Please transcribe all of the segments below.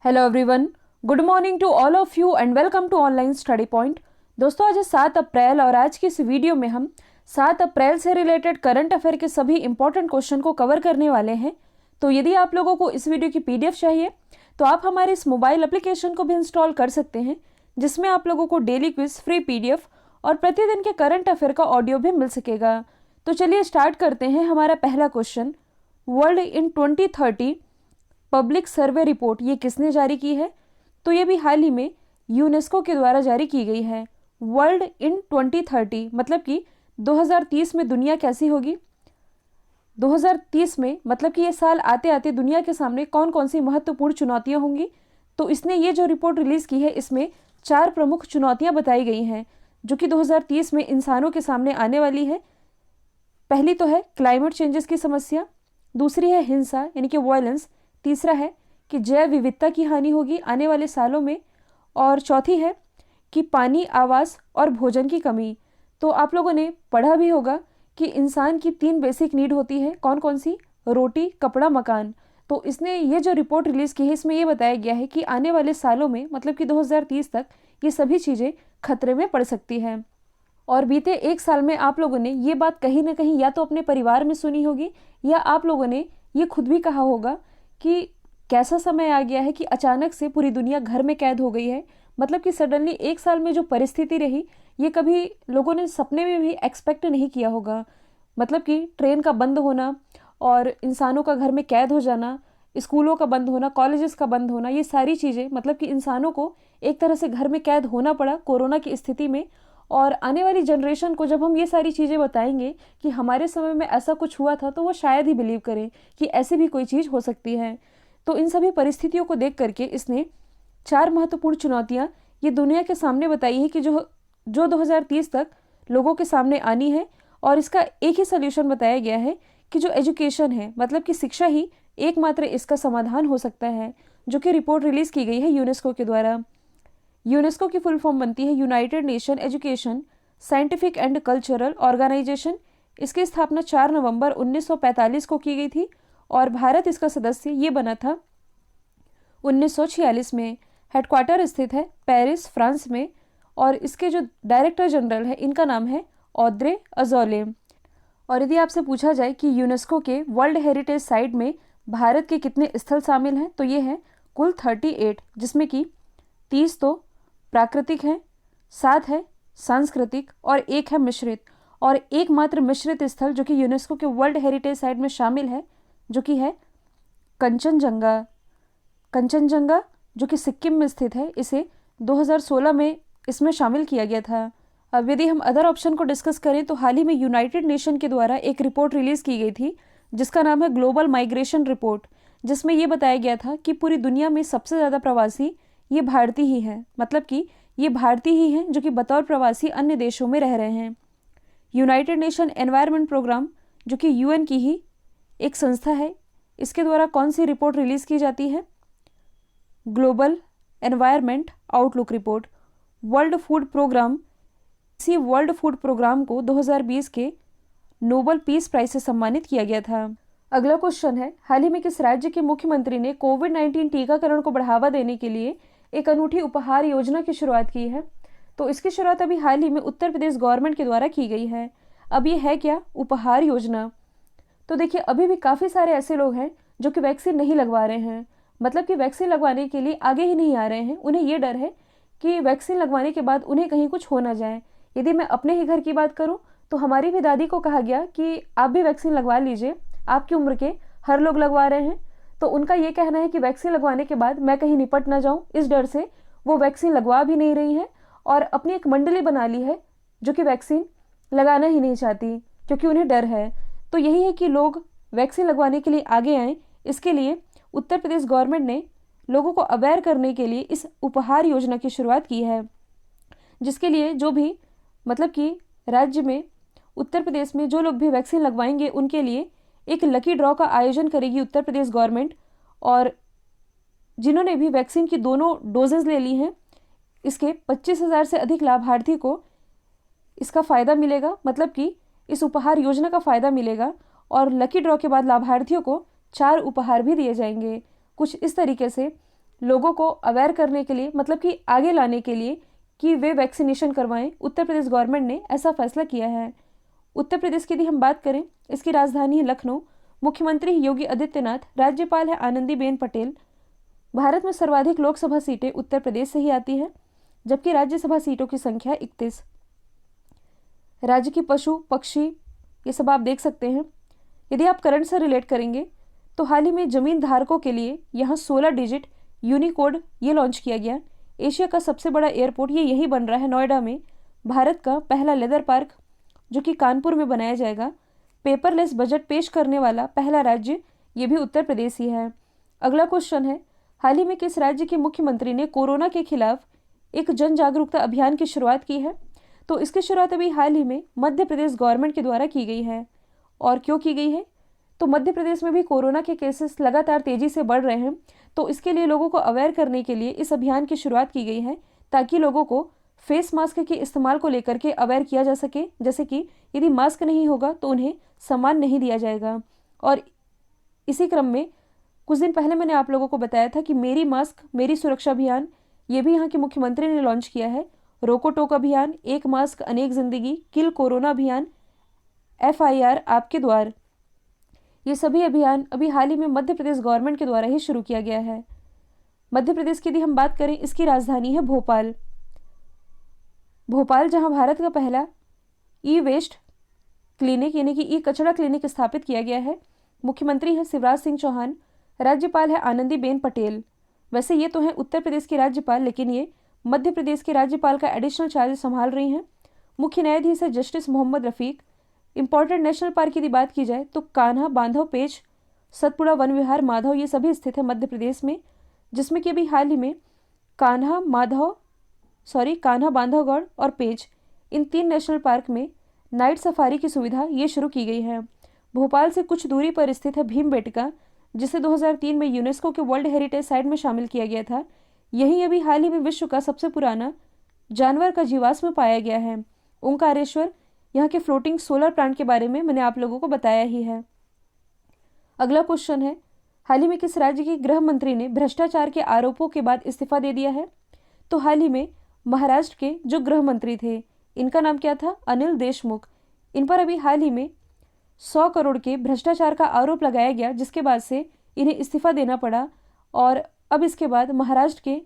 Hello everyone, good morning to all of you and welcome to online study point. दोस्तों, आज है 7 अप्रैल और आज की इस वीडियो में हम 7 अप्रैल से रिलेटेड करंट अफेयर के सभी इंपॉर्टेंट क्वेश्चन को कवर करने वाले हैं। तो यदि आप लोगों को इस वीडियो की पीडीएफ चाहिए तो आप हमारे इस मोबाइल एप्लीकेशन को भी इंस्टॉल कर सकते हैं, जिसमें आप लोगों को डेली क्विज, फ्री पीडीएफ और प्रतिदिन के करंट अफेयर का ऑडियो भी मिल सकेगा। तो चलिए स्टार्ट करते हैं। हमारा पहला question, world in 2030 public survey report ये किसने जारी की है? तो ये भी हाल ही में यूनेस्को के द्वारा जारी की गई है। वर्ल्ड इन 2030 मतलब कि 2030 में दुनिया कैसी होगी। 2030 में मतलब कि ये साल आते आते दुनिया के सामने कौन कौन सी महत्वपूर्ण चुनौतियां होंगी। तो इसने ये जो रिपोर्ट रिलीज की है, इसमें 4 प्रमुख चुनौतियां बताई गई हैं जो कि 2030 में इंसानों के सामने आने वाली है। पहली तो है क्लाइमेट चेंजेस की समस्या, दूसरी है हिंसा यानी कि वायलेंस, तीसरा है कि जैव विविधता की हानि होगी आने वाले सालों में, और चौथी है कि पानी, आवास और भोजन की कमी। तो आप लोगों ने पढ़ा भी होगा कि इंसान की 3 बेसिक नीड होती है, कौन कौन सी? रोटी, कपड़ा, मकान। तो इसने ये जो रिपोर्ट रिलीज़ की है, इसमें ये बताया गया है कि आने वाले सालों में मतलब कि 2030 तक ये सभी चीज़ें खतरे में पड़ सकती हैं। और बीते 1 साल में आप लोगों ने ये बात कहीं ना कहीं या तो अपने परिवार में सुनी होगी या आप लोगों ने ये खुद भी कहा होगा कि कैसा समय आ गया है कि अचानक से पूरी दुनिया घर में कैद हो गई है। मतलब कि सडनली 1 साल में जो परिस्थिति रही, ये कभी लोगों ने सपने में भी एक्सपेक्ट नहीं किया होगा। मतलब कि ट्रेन का बंद होना और इंसानों का घर में कैद हो जाना, स्कूलों का बंद होना, कॉलेजेस का बंद होना, ये सारी चीज़ें मतलब कि इंसानों को एक तरह से घर में कैद होना पड़ा कोरोना की स्थिति में। और आने वाली जनरेशन को जब हम ये सारी चीज़ें बताएंगे कि हमारे समय में ऐसा कुछ हुआ था, तो वो शायद ही बिलीव करें कि ऐसी भी कोई चीज़ हो सकती है। तो इन सभी परिस्थितियों को देख करके इसने 4 महत्वपूर्ण चुनौतियां ये दुनिया के सामने बताई है कि जो 2030 तक लोगों के सामने आनी है। और इसका एक ही सोल्यूशन बताया गया है कि जो एजुकेशन है मतलब कि शिक्षा ही एकमात्र इसका समाधान हो सकता है, जो कि रिपोर्ट रिलीज की गई है यूनेस्को के द्वारा। यूनेस्को की फुल फॉर्म बनती है united nation education, scientific and cultural organisation. इसकी स्थापना 4 नवंबर 1945 को की गई थी और भारत इसका सदस्य ये बना था 1946 में। हेडक्वार्टर स्थित है पेरिस, फ्रांस में, और इसके जो डायरेक्टर जनरल है इनका नाम है ऑद्रे अजौले। और यदि आपसे पूछा जाए कि यूनेस्को के वर्ल्ड हेरिटेज साइट में भारत के कितने स्थल शामिल हैं, तो ये है कुल 38, जिसमें कि 30 तो प्राकृतिक हैं, 7 है सांस्कृतिक और 1 है मिश्रित। और एकमात्र मिश्रित स्थल जो कि यूनेस्को के वर्ल्ड हेरिटेज साइट में शामिल है, जो कि है कंचनजंगा। कंचनजंगा जो कि सिक्किम में स्थित है, इसे 2016 में इसमें शामिल किया गया था। अब यदि हम अदर ऑप्शन को डिस्कस करें तो हाल ही में यूनाइटेड नेशन के द्वारा एक रिपोर्ट रिलीज़ की गई थी जिसका नाम है ग्लोबल माइग्रेशन रिपोर्ट, जिसमें यह बताया गया था कि पूरी दुनिया में सबसे ज़्यादा प्रवासी ये भारतीय ही हैं। मतलब कि ये भारतीय ही हैं जो कि बतौर प्रवासी अन्य देशों में रह रहे हैं। यूनाइटेड नेशन एनवायरनमेंट प्रोग्राम जो कि यूएन की ही एक संस्था है, इसके द्वारा कौन सी रिपोर्ट रिलीज़ की जाती है? Global environment outlook report. World food programme, इसी वर्ल्ड फूड प्रोग्राम को 2020 के नोबेल पीस प्राइज से सम्मानित किया गया था। अगला क्वेश्चन है, हाल ही में किस राज्य के मुख्यमंत्री ने कोविड-19 टीकाकरण को बढ़ावा देने के लिए एक अनूठी उपहार योजना की शुरुआत की है? तो इसकी शुरुआत अभी हाल ही में उत्तर प्रदेश गवर्नमेंट के द्वारा की गई है। अब ये है क्या? उपहार योजना। तो देखिए, अभी भी काफ़ी सारे ऐसे लोग हैं जो कि वैक्सीन नहीं लगवा रहे हैं, मतलब कि वैक्सीन लगवाने के लिए आगे ही नहीं आ रहे हैं। उन्हें ये डर है कि वैक्सीन लगवाने के बाद उन्हें कहीं कुछ हो ना जाए। यदि मैं अपने ही घर की बात करूं तो हमारी भी दादी को कहा गया कि आप भी वैक्सीन लगवा लीजिए, आपकी उम्र के हर लोग लगवा रहे हैं। तो उनका ये कहना है कि वैक्सीन लगवाने के बाद मैं कहीं निपट ना जाऊँ, इस डर से वो वैक्सीन लगवा भी नहीं रही है और अपनी एक मंडली बना ली है जो कि वैक्सीन लगाना ही नहीं चाहती क्योंकि उन्हें डर है। तो यही है कि लोग वैक्सीन लगवाने के लिए आगे आएँ। इसके लिए उत्तर प्रदेश गवर्नमेंट ने लोगों को अवेयर करने के लिए इस उपहार योजना की शुरुआत की है, जिसके लिए जो भी मतलब कि राज्य में उत्तर प्रदेश में जो लोग भी वैक्सीन लगवाएंगे उनके लिए एक लकी ड्रॉ का आयोजन करेगी उत्तर प्रदेश गवर्नमेंट। और जिन्होंने भी वैक्सीन की दोनों डोजेज ले ली हैं, इसके 25,000 से अधिक लाभार्थी को इसका फ़ायदा मिलेगा, मतलब कि इस उपहार योजना का फ़ायदा मिलेगा। और लकी ड्रॉ के बाद लाभार्थियों को 4 उपहार भी दिए जाएंगे। कुछ इस तरीके से लोगों को अवेयर करने के लिए, मतलब कि आगे लाने के लिए कि वे वैक्सीनेशन करवाएं, उत्तर प्रदेश गवर्नमेंट ने ऐसा फैसला किया है। उत्तर प्रदेश की यदि हम बात करें, इसकी राजधानी है लखनऊ, मुख्यमंत्री योगी आदित्यनाथ, राज्यपाल है आनंदीबेन पटेल। भारत में सर्वाधिक लोकसभा सीटें उत्तर प्रदेश से ही आती है, जबकि राज्यसभा सीटों की संख्या 31। राज्य की पशु पक्षी ये सब आप देख सकते हैं। यदि आप करंट से रिलेट करेंगे तो हाल ही में जमीन धारकों के लिए यहाँ 16 डिजिट यूनिकोड ये लॉन्च किया गया। एशिया का सबसे बड़ा एयरपोर्ट ये यही बन रहा है नोएडा में। भारत का पहला लेदर पार्क जो कि कानपुर में बनाया जाएगा। पेपरलेस बजट पेश करने वाला पहला राज्य ये भी उत्तर प्रदेश ही है। अगला क्वेश्चन है, हाल ही में किस राज्य के मुख्यमंत्री ने कोरोना के खिलाफ एक जन जागरूकता अभियान की शुरुआत की है? तो इसकी शुरुआत अभी हाल ही में मध्य प्रदेश गवर्नमेंट के द्वारा की गई है। और क्यों की गई है? तो मध्य प्रदेश में भी कोरोना के केसेस लगातार तेजी से बढ़ रहे हैं, तो इसके लिए लोगों को अवेयर करने के लिए इस अभियान की शुरुआत की गई है, ताकि लोगों को फेस मास्क के इस्तेमाल को लेकर के अवेयर किया जा सके। जैसे कि यदि मास्क नहीं होगा तो उन्हें सम्मान नहीं दिया जाएगा। और इसी क्रम में कुछ दिन पहले मैंने आप लोगों को बताया था कि मेरी मास्क मेरी सुरक्षा अभियान ये भी यहाँ के मुख्यमंत्री ने लॉन्च किया है। रोको टोक अभियान, एक मास्क अनेक जिंदगी, किल कोरोना अभियान, FIR आपके द्वार, ये सभी अभियान अभी हाल ही में मध्य प्रदेश गवर्नमेंट के द्वारा ही शुरू किया गया है। मध्य प्रदेश की यदि हम बात करें, इसकी राजधानी है भोपाल। भोपाल जहां भारत का पहला ई वेस्ट क्लिनिक यानी कि ई कचरा क्लिनिक स्थापित किया गया है। मुख्यमंत्री है शिवराज सिंह चौहान, राज्यपाल है आनंदीबेन पटेल। वैसे ये तो है उत्तर प्रदेश की राज्यपाल, लेकिन ये मध्य प्रदेश के राज्यपाल का एडिशनल चार्ज संभाल रही हैं। मुख्य न्यायाधीश है justice Mohammad Rafiq. Important national park की बात की जाए तो कान्हा, बांधव, पेंच, सतपुड़ा, वन विहार, माधव ये सभी स्थित है मध्य प्रदेश में, जिसमें कि अभी हाल ही में कान्हा, बांधवगढ़ और पेंच इन 3 नेशनल पार्क में नाइट सफारी की सुविधा ये शुरू की गई है। भोपाल से कुछ दूरी पर स्थित है भीमबेटका, जिसे 2003 में यूनेस्को के वर्ल्ड हेरिटेज साइट में शामिल किया गया था। यही अभी हाल ही में विश्व का सबसे पुराना जानवर का जीवाश्म पाया गया है। ओंकारेश्वर, यहाँ के फ्लोटिंग सोलर प्लांट के बारे में मैंने आप लोगों को बताया ही है। अगला क्वेश्चन है, हाल ही में किस राज्य के गृह मंत्री ने भ्रष्टाचार के आरोपों के बाद इस्तीफा दे दिया है? तो हाल ही में महाराष्ट्र के जो गृह मंत्री थे, इनका नाम क्या था? अनिल देशमुख। इन पर अभी हाल ही में 100 करोड़ के भ्रष्टाचार का आरोप लगाया गया, जिसके बाद से इन्हें इस्तीफा देना पड़ा। और अब इसके बाद महाराष्ट्र के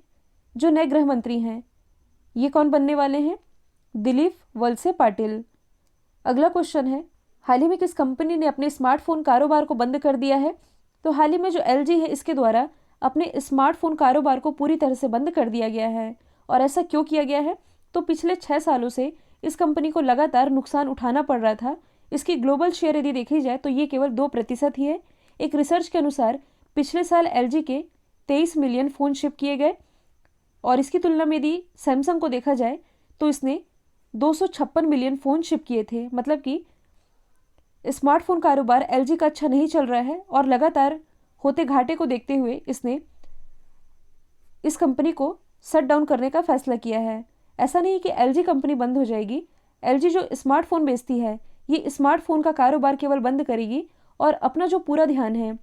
जो नए गृह मंत्री हैं ये कौन बनने वाले हैं? दिलीप वलसे पाटिल। अगला क्वेश्चन है, हाल ही में किस कंपनी ने अपने स्मार्टफोन कारोबार को बंद कर दिया है? तो हाल ही में जो LG है इसके द्वारा अपने स्मार्टफोन कारोबार को पूरी तरह से बंद कर दिया गया है। और ऐसा क्यों किया गया है? तो पिछले 6 सालों से इस कंपनी को लगातार नुकसान उठाना पड़ रहा था। इसकी ग्लोबल शेयर यदि देखी जाए तो ये केवल 2% ही है। एक रिसर्च के अनुसार पिछले साल LG के 23 मिलियन फ़ोन शिप किए गए, और इसकी तुलना में यदि सैमसंग को देखा जाए तो इसने 256 मिलियन फ़ोन शिप किए थे। मतलब कि स्मार्टफोन कारोबार LG का अच्छा नहीं चल रहा है, और लगातार होते घाटे को देखते हुए इसने इस कंपनी को शट डाउन करने का फैसला किया है। ऐसा नहीं कि LG कंपनी बंद हो जाएगी। LG जो स्मार्टफोन बेचती है ये स्मार्टफोन का कारोबार केवल बंद करेगी, और अपना जो पूरा ध्यान है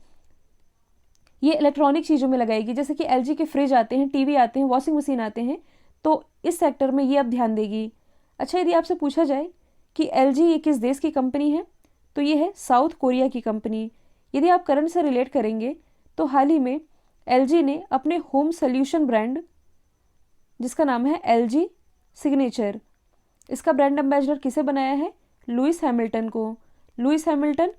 ये इलेक्ट्रॉनिक चीज़ों में लगाएगी। जैसे कि LG के फ्रिज आते हैं, टीवी आते हैं, वॉशिंग मशीन आते हैं, तो इस सेक्टर में ये अब ध्यान देगी। अच्छा, यदि आपसे पूछा जाए कि LG ये किस देश की कंपनी है, तो ये है साउथ कोरिया की कंपनी। यदि आप करंट से रिलेट करेंगे तो हाल ही में LG ने अपने होम सोल्यूशन ब्रांड जिसका नाम है LG सिग्नेचर, इसका ब्रांड एम्बेसडर किसे बनाया है? लुइस हैमिल्टन को। लुइस हैमिल्टन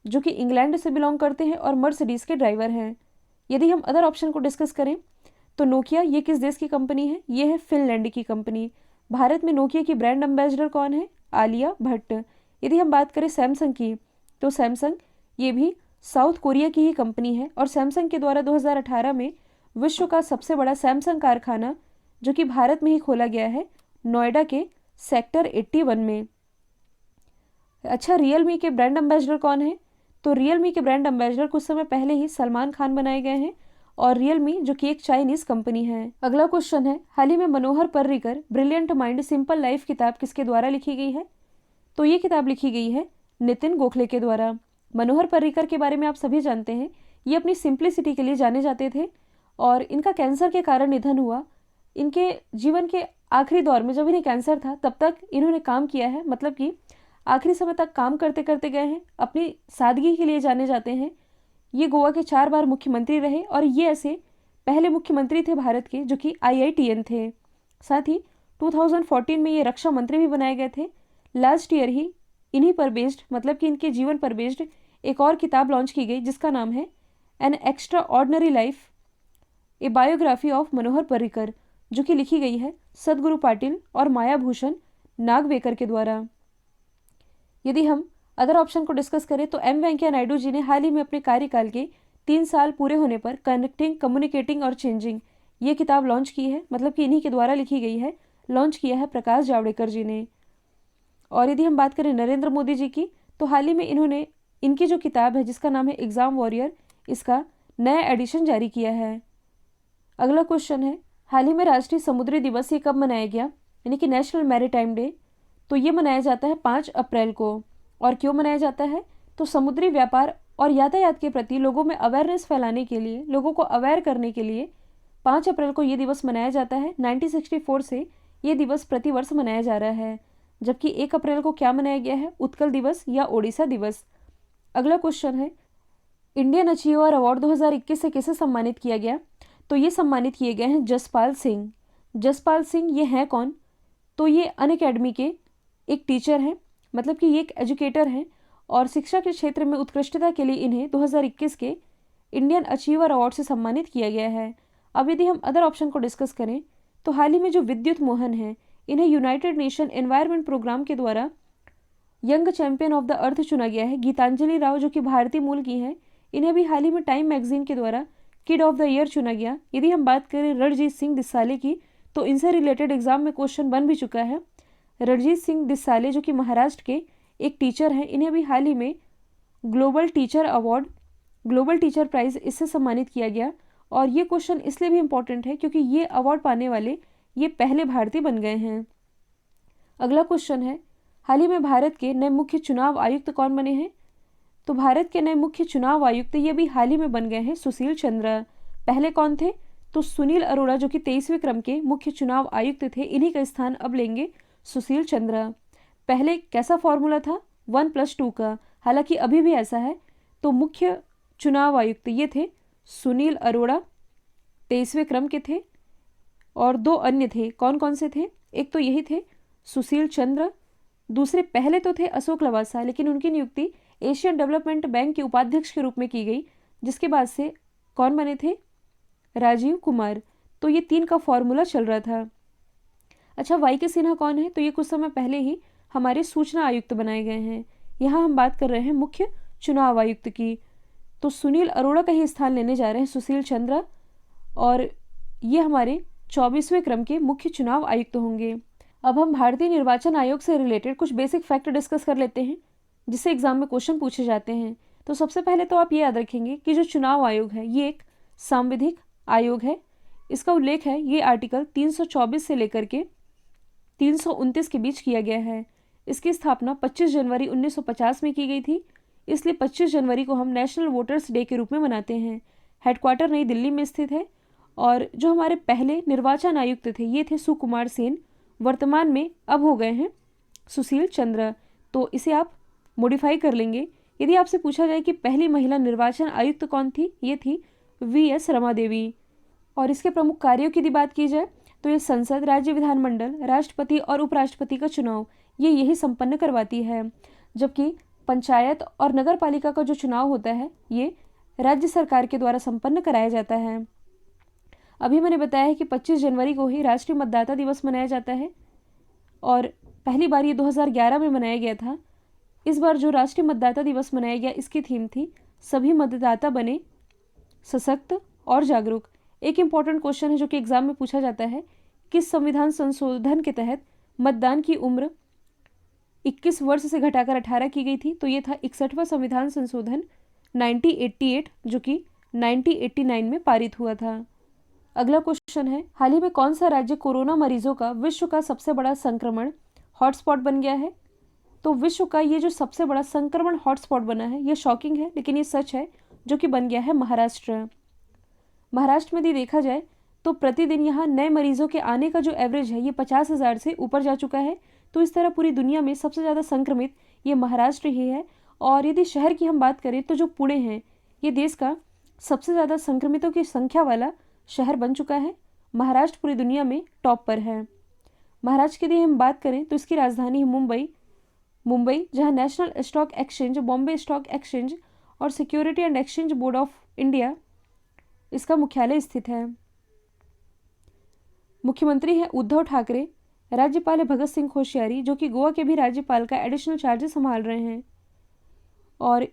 जो कि इंग्लैंड से बिलोंग करते हैं और मर्सिडीज के ड्राइवर हैं। यदि हम अदर ऑप्शन को डिस्कस करें तो नोकिया ये किस देश की कंपनी है? ये है फिनलैंड की कंपनी। भारत में नोकिया की ब्रांड एम्बेसडर कौन है? आलिया भट्ट। यदि हम बात करें सैमसंग की तो सैमसंग ये भी साउथ कोरिया की ही कंपनी है, और सैमसंग के द्वारा 2018 में विश्व का सबसे बड़ा सैमसंग कारखाना जो कि भारत में ही खोला गया है, नोएडा के सेक्टर 81 में। अच्छा, रियलमी के ब्रांड एम्बेसडर कौन है? तो रियलमी के ब्रांड एम्बेसडर कुछ समय पहले ही सलमान खान बनाए गए हैं, और रियलमी जो कि एक चाइनीज कंपनी है। अगला क्वेश्चन है, हाल ही में Manohar Parrikar brilliant mind simple life किताब किसके द्वारा लिखी गई है? तो ये किताब लिखी गई है नितिन गोखले के द्वारा। मनोहर पर्रिकर के बारे में आप सभी जानते हैं, ये अपनी सिंप्लिसिटी के लिए जाने जाते थे, और इनका कैंसर के कारण निधन हुआ। इनके जीवन के आखिरी दौर में जब इन्हें कैंसर था तब तक इन्होंने काम किया है, मतलब कि आखिरी समय तक काम करते करते गए हैं। अपनी सादगी के लिए जाने जाते हैं। ये गोवा के 4 बार मुख्यमंत्री रहे और ये ऐसे पहले मुख्यमंत्री थे भारत के जो कि IITN थे। साथ ही 2014 में ये रक्षा मंत्री भी बनाए गए थे। लास्ट ईयर ही इन्हीं पर बेस्ड, मतलब कि इनके जीवन पर बेस्ड एक और किताब लॉन्च की गई जिसका नाम है an extraordinary life, a biography of Manohar Parrikar, जो कि लिखी गई है सदगुरु पाटिल और माया भूषण नागवेकर के द्वारा। यदि हम अदर ऑप्शन को डिस्कस करें तो M वेंकैया नायडू जी ने हाल ही में अपने कार्यकाल के 3 साल पूरे होने पर कनेक्टिंग, कम्युनिकेटिंग और चेंजिंग ये किताब लॉन्च की है, मतलब कि इन्हीं के द्वारा लिखी गई है। लॉन्च किया है प्रकाश जावड़ेकर जी ने। और यदि हम बात करें नरेंद्र मोदी जी की, तो हाल ही में इन्होंने इनकी जो किताब है जिसका नाम है एग्जाम वॉरियर, इसका नया एडिशन जारी किया है। अगला क्वेश्चन है, हाल ही में राष्ट्रीय समुद्री दिवस ये कब मनाया गया, यानी कि नेशनल मैरीटाइम डे। तो ये मनाया जाता है 5 अप्रैल को। और क्यों मनाया जाता है, तो समुद्री व्यापार और यातायात के प्रति लोगों में अवेयरनेस फैलाने के लिए, लोगों को अवेयर करने के लिए 5 अप्रैल को ये दिवस मनाया जाता है। 1964 से ये दिवस प्रतिवर्ष मनाया जा रहा है। जबकि 1 अप्रैल को क्या मनाया गया है, उत्कल दिवस या ओडिशा दिवस। अगला क्वेश्चन है, इंडियन अचीवर अवार्ड 2021 से किसे सम्मानित किया गया। तो ये सम्मानित किए गए हैं जसपाल सिंह। जसपाल सिंह ये हैं कौन, तो ये अनअकैडमी के एक टीचर हैं, मतलब कि ये एक एजुकेटर हैं और शिक्षा के क्षेत्र में उत्कृष्टता के लिए इन्हें 2021 के इंडियन अचीवर अवार्ड से सम्मानित किया गया है। अब यदि हम अदर ऑप्शन को डिस्कस करें तो हाल ही में जो विद्युत मोहन हैं, इन्हें यूनाइटेड नेशन एनवायरनमेंट प्रोग्राम के द्वारा young champion of the earth चुना गया है। गीतांजलि राव जो कि भारतीय मूल की हैं, इन्हें भी हाल ही में टाइम मैगजीन के द्वारा किड ऑफ द ईयर चुना गया। यदि हम बात करें रणजीत सिंह दिसाले की, तो इनसे रिलेटेड एग्जाम में क्वेश्चन बन भी चुका है। रणजीत सिंह दिसाले जो कि महाराष्ट्र के एक टीचर हैं, इन्हें भी हाल ही में global teacher award, global teacher prize इससे सम्मानित किया गया। और ये क्वेश्चन इसलिए भी इम्पोर्टेंट है क्योंकि ये अवार्ड पाने वाले ये पहले भारतीय बन गए हैं। अगला क्वेश्चन है, हाल ही में भारत के नए मुख्य चुनाव आयुक्त कौन बने हैं। तो भारत के नए मुख्य चुनाव आयुक्त ये भी हाल ही में बन गए हैं सुशील चंद्र। पहले कौन थे, तो सुनील अरोड़ा जो कि 23वें क्रम के मुख्य चुनाव आयुक्त थे, इन्हीं का स्थान अब लेंगे सुशील चंद्र। पहले कैसा फॉर्मूला था, 1+2 का, हालांकि अभी भी ऐसा है। तो मुख्य चुनाव आयुक्त ये थे सुनील अरोड़ा, 23वें क्रम के थे, और 2 अन्य थे। कौन कौन से थे, एक तो यही थे सुशील चंद्र, दूसरे पहले तो थे अशोक लवासा, लेकिन उनकी नियुक्ति एशियन डेवलपमेंट बैंक के उपाध्यक्ष के रूप में की गई, जिसके बाद से कौन बने थे, राजीव कुमार। तो ये 3 का फॉर्मूला चल रहा था। अच्छा, YK सिन्हा कौन है, तो ये कुछ समय पहले ही हमारे सूचना आयुक्त बनाए गए हैं। यहाँ हम बात कर रहे हैं मुख्य चुनाव आयुक्त की। तो सुनील अरोड़ा का ही स्थान लेने जा रहे हैं सुशील चंद्र, और ये हमारे 24वें क्रम के मुख्य चुनाव आयुक्त होंगे। अब हम भारतीय निर्वाचन आयोग से रिलेटेड कुछ बेसिक फैक्ट डिस्कस कर लेते हैं, जिससे एग्जाम में क्वेश्चन पूछे जाते हैं। तो सबसे पहले तो आप ये याद रखेंगे कि जो चुनाव आयोग है ये एक सांविधिक आयोग है। इसका उल्लेख है ये आर्टिकल 324 से लेकर के 329 के बीच किया गया है। इसकी स्थापना 25 जनवरी 1950 में की गई थी, इसलिए 25 जनवरी को हम नेशनल वोटर्स डे के रूप में मनाते हैं। हेडक्वार्टर नई दिल्ली में स्थित है। और जो हमारे पहले निर्वाचन आयुक्त थे ये थे सुकुमार सेन, वर्तमान में अब हो गए हैं सुशील चंद्र। तो इसे आप मॉडिफाई कर लेंगे। यदि आपसे पूछा जाए कि पहली महिला निर्वाचन आयुक्त कौन थी, ये थी VS रमा देवी। और इसके प्रमुख कार्यों की यदि बात की जाए तो ये संसद, राज्य विधानमंडल, राष्ट्रपति और उपराष्ट्रपति का चुनाव ये यही संपन्न करवाती है। जबकि पंचायत और नगर पालिका का जो चुनाव होता है ये राज्य सरकार के द्वारा संपन्न कराया जाता है। अभी मैंने बताया है कि 25 जनवरी को ही राष्ट्रीय मतदाता दिवस मनाया जाता है, और पहली बार ये 2011 में मनाया गया था। इस बार जो राष्ट्रीय मतदाता दिवस मनाया गया, इसकी थीम थी सभी मतदाता बने सशक्त और जागरूक। एक इम्पॉर्टेंट क्वेश्चन है जो कि एग्जाम में पूछा जाता है, किस संविधान संशोधन के तहत मतदान की उम्र 21 वर्ष से घटाकर 18 की गई थी। तो ये था 61वां संविधान संशोधन 1988, जो कि 1989 में पारित हुआ था। अगला क्वेश्चन है, हाल ही में कौन सा राज्य कोरोना मरीजों का विश्व का सबसे बड़ा संक्रमण हॉटस्पॉट बन गया है। तो विश्व का ये जो सबसे बड़ा संक्रमण हॉटस्पॉट बना है, ये शॉकिंग है लेकिन ये सच है, जो कि बन गया है महाराष्ट्र। महाराष्ट्र में यदि देखा जाए तो प्रतिदिन यहाँ नए मरीजों के आने का जो एवरेज है ये 50,000 से ऊपर जा चुका है। तो इस तरह पूरी दुनिया में सबसे ज़्यादा संक्रमित ये महाराष्ट्र ही है। और यदि शहर की हम बात करें तो जो पुणे है ये देश का सबसे ज़्यादा संक्रमितों की संख्या वाला शहर बन चुका है। महाराष्ट्र पूरी दुनिया में टॉप पर है। महाराष्ट्र की यदि हम बात करें तो इसकी राजधानी है मुंबई, जहां national stock exchange, Bombay stock exchange और security and exchange board of India इसका मुख्यालय स्थित है। मुख्यमंत्री है उद्धव ठाकरे। राज्यपाल है भगत सिंह कोश्यारी, जो कि गोवा के भी राज्यपाल का एडिशनल चार्जेस संभाल रहे हैं। और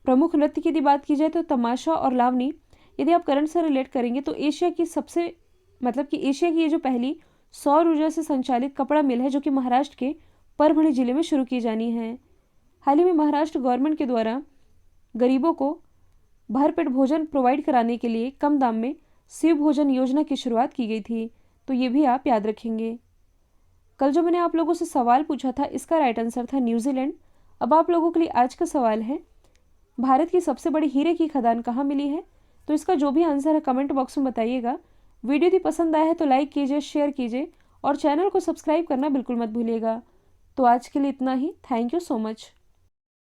प्रमुख नृत्य की यदि बात की जाए तो तमाशा और लावनी। यदि आप करंट से रिलेट करेंगे तो एशिया की एशिया की ये जो पहली सौर ऊर्जा से संचालित कपड़ा मिल है जो कि महाराष्ट्र के परभणी जिले में शुरू की जानी है। हाल ही में महाराष्ट्र गवर्नमेंट के द्वारा गरीबों को भरपेट भोजन प्रोवाइड कराने के लिए कम दाम में शिव भोजन योजना की शुरुआत की गई थी। तो ये भी आप याद रखेंगे। कल जो मैंने आप लोगों से सवाल पूछा था इसका राइट आंसर था न्यूजीलैंड। अब आप लोगों के लिए आज का सवाल है, भारत की सबसे बड़ी हीरे की खदान कहाँ मिली है? तो इसका जो भी आंसर है कमेंट बॉक्स में बताइएगा। वीडियो यदि पसंद आया है तो लाइक कीजिए, शेयर कीजिए और चैनल को सब्सक्राइब करना बिल्कुल मत भूलिएगा। तो आज के लिए इतना ही। Thank you so much.